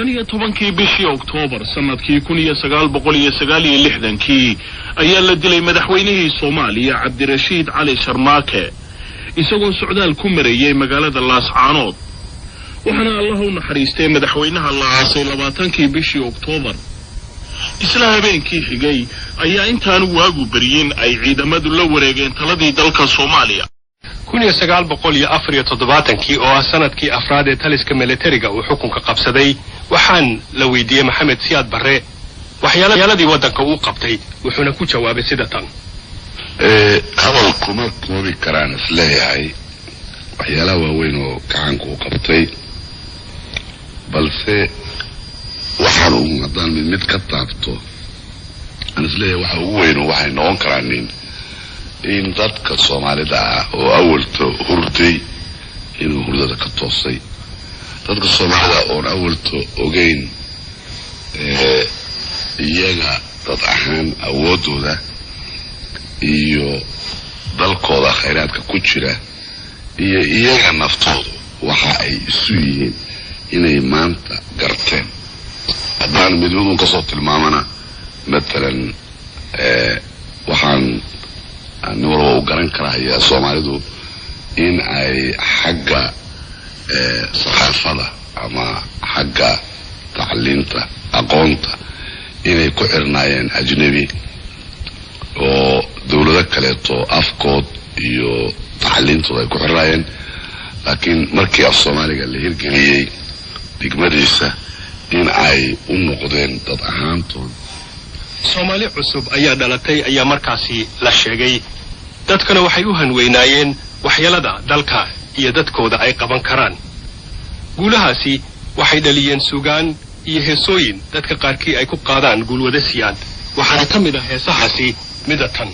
15 bishii Oktoobar sanadkii 1969 ayaa la dilay madaxweynihii Soomaaliya Cabdirashiid Cali Sharmaake isagoo socdaal ku marayay magaalada Laascaanood waxaana Allah u naxariistay madaxweynaha la aasay 20 bishii Oktoobar isla habeenkii xigay ayaa intaan waagu bariyin ay ciidamadu la wareegeen taladii dalka Soomaaliya 1974 oo ah sanadkii afraad ee taliska militariga uu xukunka qabsaday waxaan la weydiiyay Maxamed Siyaad Barre waxyaaladii wadanka uu qabtay wuxuuna ku jawaabay sida tan hadalku ma koobi karaan isleeyahay waxyaalaha waaweyn oo gacanka uu qabtay balse waxaan uu haddaan mid ka taabto aan isleeyahay waxa ugu weyn waxay noqon karaan in dadka Soomaalida ah oo awalto hurday inuu hurdada ka toosay dadka Soomaalida oo awalto ogeyn iyaga dad ahaan awoodooda iyo dalkooda khayraadka ku jira iyo iyaga naftooda waxa ay isu yihiin inay maanta garteen haddaan midwuun ka soo tilmaamana مثلا waxaan نورو قرن كراهية سوماليدو إن أي حاجة صحافة أما حاجة تعليمته أقونته إن يكوعرناين أجنبي ودولة كليتو أفكود يو تعليمته يكوعرناين لكن مركي الصومالي اللي هيرجعي دقمريسة إن أي النقدين تضعهانتون Soomaali cusub ayaa dhalatay ayaa markaasi la sheegay dadkana waxay u hanweynayeen waxyeelada dalka iyo dadkooda ay qaban karaan guulahaasi waxay dhaliyeen suugaan iyo heesooyin dadka qaarkii ay ku qaadaan guulwada siyaad waxaana ka mid ah heesahaasi midatan